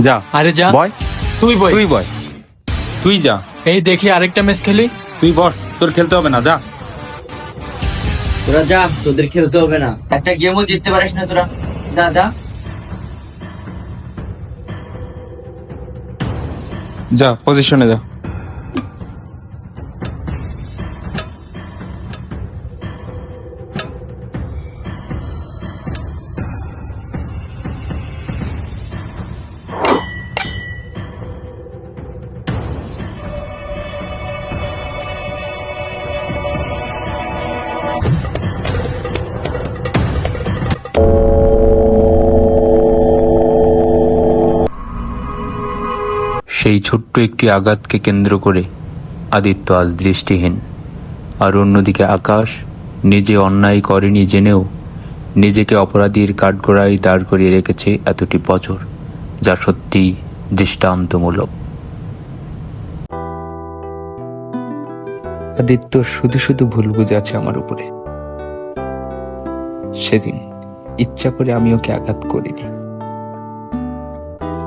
যা। আরে যা, বয়। তুই বই। তুই বয়, তুই যা। এই দেখি আরেকটা ম্যাচ খেলি। তুই বস, তোর খেলতে হবে না, যা। তোরা যা, তোদের খেলতে হবে না, একটা গেমও জিততে পারিস না তোরা, যা যা। যা পজিশনে যা। সেই ছোট্ট একটি আঘাতকে কেন্দ্র করে আদিত্য আজ দৃষ্টিহীন। আর অন্যদিকে আকাশ নিজে অন্যায় করেনি জেনেও নিজেকে অপরাধীর কাঠগড়ায় দাঁড় করিয়ে রেখেছে এতটি বছর, যা সত্যিই দৃষ্টান্তমূলক। আদিত্য শুধু শুধু ভুল বুঝেছে আমার উপরে। সেদিন ইচ্ছা করে আমি ওকে আঘাত করিনি,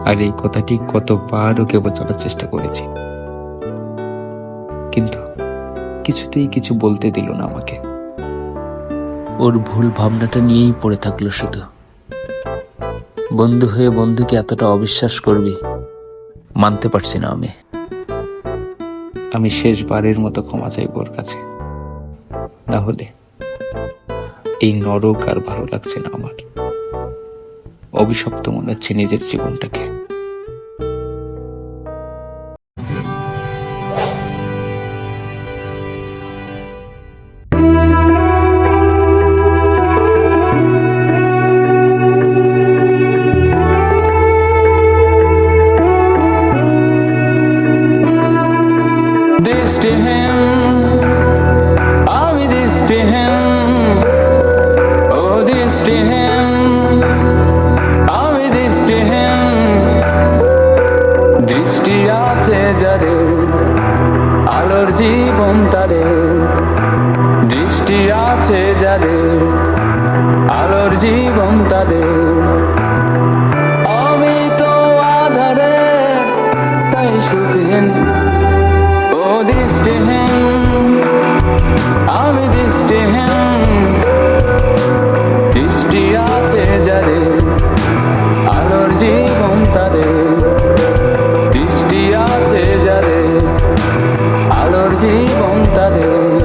আর এই কথাটি কতবার ওকে বোঝানোর চেষ্টা করেছি, কিন্তু কিছুতেই কিছু বলতে দিল না আমাকে। ওর ভুল ভাবনাটা নিয়েই পড়ে থাকলো শুধু। বন্ধু হয়ে বন্ধুকে এতটা অবিশ্বাস করবি, মানতে পারছি না আমি শেষবারের মতো ক্ষমা চাইব ওর কাছে, না হলে এই নরক আর ভালো লাগছে না আমার। অভিশপ্ত মনে হচ্ছে নিজের জীবনটাকে। দৃষ্টিহীন, আমি দৃষ্টিহীন, ও দৃষ্টিহীন, আমি দৃষ্টিহীন। দৃষ্টি আছে যাদের, আলোর জীবন তাদের। দৃষ্টি আছে যাদের, আলোর জীবন তাদের। আমি তো আধারে, তাই সুখহীন, ও দৃষ্টিহীন, আমি দৃষ্টিহীন। দৃষ্টি আছে যাদের, আলোর জীবন তাদের। দৃষ্টি আছে যাদের, আলোর জীবন তাদের।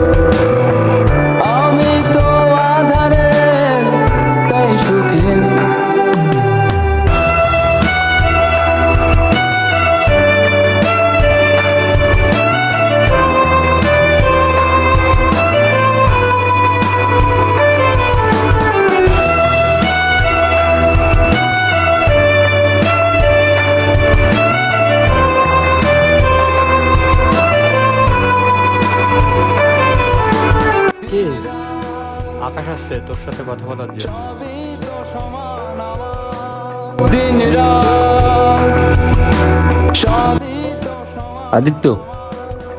আমি তো আধারে, তাই সুখহীন। আকাশ আসছে তোর সাথে কথা বলার জন্য। দিন রাত সবই তো সমান। আদিত্য,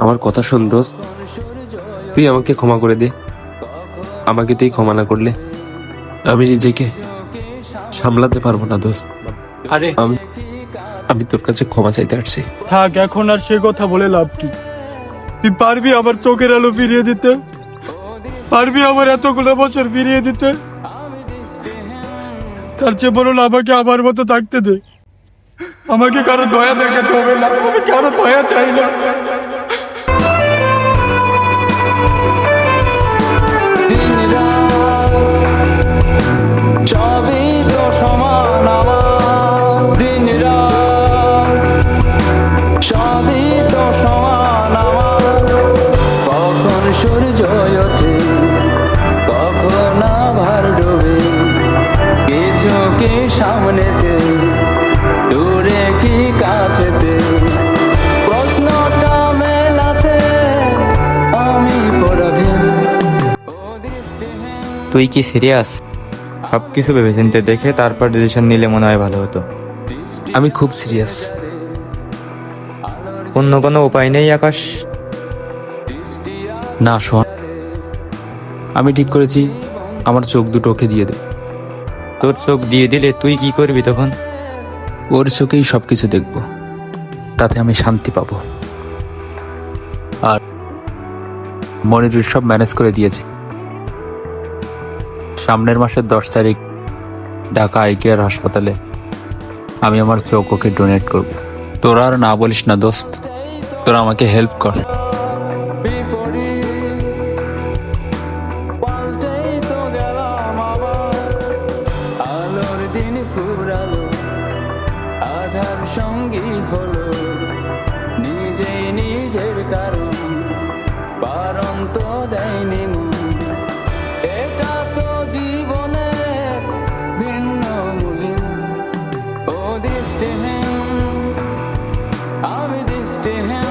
আমার কথা শোন দোস্ত, তুই আমাকে ক্ষমা করে দে। আমাকে তুই ক্ষমা না করলে আমি নিজেকে সামলাতে পারবো না দোস্ত। আরে আমি তোর কাছে ক্ষমা চাইতে আসছি। থাক, এখন আর সে কথা বলে লাভ কি? তুই পারবি আমার চোখের আলো ফিরিয়ে দিতে? পারবি আমার এতগুলো বছর ফিরিয়ে দিতে? তার চেয়ে বলুন আমাকে আমার মতো থাকতে দে। আমাকে কারো দয়া দেখাতে হবে না, আমি কারো দয়া চাই না। দিন রাত সবই তো সমান আমার। দিন রাত সবই তো সমান আমার। কখন সূর্য ওঠে, কখন আবার ডোবে। কিছু কি সামনেতে, দূরে কি কাছেতে। প্রশ্নটা মেলাতে আমি পরাধীন। তুই কি সিরিয়াস? সবকিছু ভেবেচিন্তে দেখে তারপর ডিসিশন নিলে মনে হয় ভালো হতো। আমি খুব সিরিয়াস। অন্য কোনো উপায় নেই আকাশ? না শোন, আমি ঠিক করেছি আমার চোখ দুটো ওকে দিয়ে দে। তোর চোখ দিয়ে দিলে তুই কি করবি তখন? ওর চোখেই সবকিছু দেখব, তাতে আমি শান্তি পাবো। আর মনিরুল সব ম্যানেজ করে দিয়েছে। সামনের মাসের 10 তারিখ ঢাকা আই কেয়ার হাসপাতালে আমি আমার চোখ ওকে ডোনেট করব। তোরা আর না বলিস না দোস্ত, তোরা আমাকে হেল্প কর। পাল্টেই তো গেলাম আবার, আলোর দিন ফুরালো, আধার সঙ্গী হলো, নিজেই নিজের কারণ বারণ তো দেয়নি মন। এটা তো জীবনের ভিন্ন মূল্য, ও দৃষ্টিহীন আমি দৃষ্টিহীন,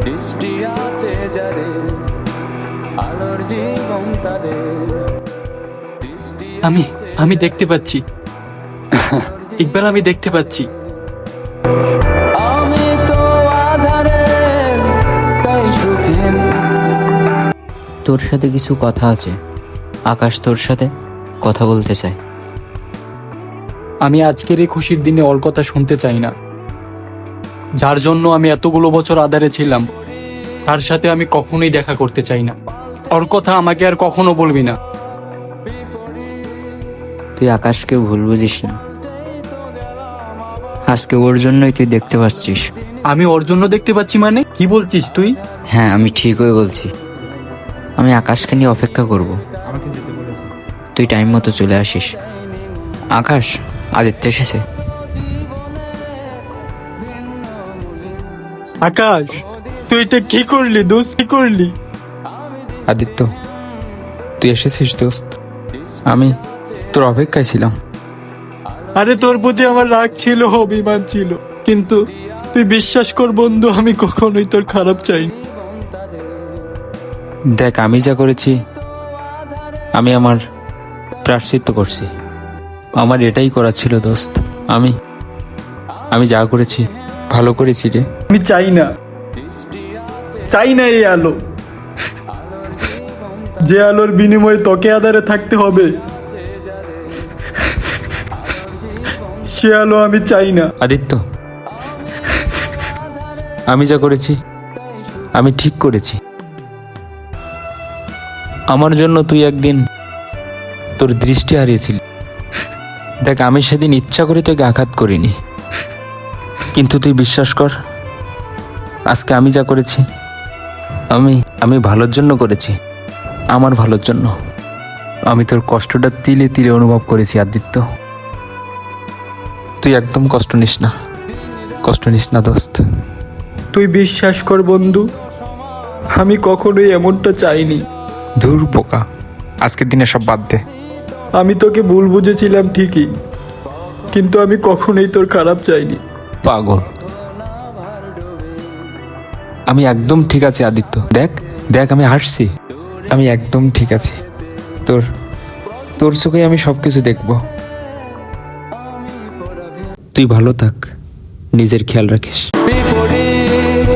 দৃষ্টি আছে যাদের আলোর জীবন তাদের। আমি দেখতে পাচ্ছি ইকবাল, আমি দেখতে পাচ্ছি। আমি তো আধারের তাই সুখীন। তোর সাথে কিছু কথা আছে, আকাশ তোর সাথে কথা বলতে চায়। আমি আজকের এই খুশির দিনে ওর কথা শুনতে চাই না। যার জন্য আমি এতগুলো বছর আধারে ছিলাম, তার সাথে আমি কখনোই দেখা করতে চাই না। ওর কথা আমাকে আর কখনো বলবি না। তুই আকাশকে ভুল বুঝিস না, আজকে ওর জন্যই তুই দেখতে পাচ্ছিস। আমি ওর জন্য দেখতে পাচ্ছি মানে কি বলছিস তুই? হ্যাঁ, আমি ঠিকই বলছি। আমি আকাশকে নিয়ে অপেক্ষা করব, তুই টাইম মতো চলে আসিস। আকাশ, আদিত্য এসেছে। আকাশ, তুই এটা কি করলি দোস্ত, কি করলি? আদিত্য, তুই এসেছিস দোস্ত। আমি তোর অপেক্ষায় ছিলাম। আরে তোর প্রতি আমার রাগ ছিল, অভিমান ছিল, কিন্তু তুই বিশ্বাস কর বন্ধু, আমি কখনোই তোর খারাপ চাইনি। দেখ, আমি যা করেছি আমি আমার প্রায়শ্চিত্ত করছি। আমার এটাই করার ছিল দোস্ত। আমি যা করেছি ভালো করেছি রে। আমি চাই না এই আলো, যে আলোর বিনিময়ে তোকে আধারে থাকতে হবে, সে আলো আমি চাই না। আদিত্য, আমি যা করেছি আমি ঠিক করেছি। আমার জন্য তুই একদিন তোর দৃষ্টি হারিয়েছিলি। দেখ, আমি সেদিন ইচ্ছা করে তোকে আঘাত করিনি, কিন্তু তুই বিশ্বাস কর, আজকে আমি যা করেছি আমি ভালোর জন্য করেছি, আমার ভালোর জন্য। আমি তোর কষ্টটা তিলে তিলে অনুভব করেছি আদিত্য। তুই একদম কষ্ট নিস না দোস্ত। তুই বিশ্বাস কর বন্ধু, আমি কখনোই এমনটা চাইনি। ধুর বোকা, আজকের দিনে সব বাদ দে। আমি তোকে ভুল বুঝেছিলাম ঠিকই, কিন্তু আমি কখনোই তোর খারাপ চাইনি। পাগল, আমি একদম ঠিক আছি আদিত্য। দেখ আমি হাসছি। আমি একদম ঠিক আছি। তোর চোখে আমি সবকিছু দেখব। তুই ভালো থাক, নিজের খেয়াল রাখিস। বিপরীত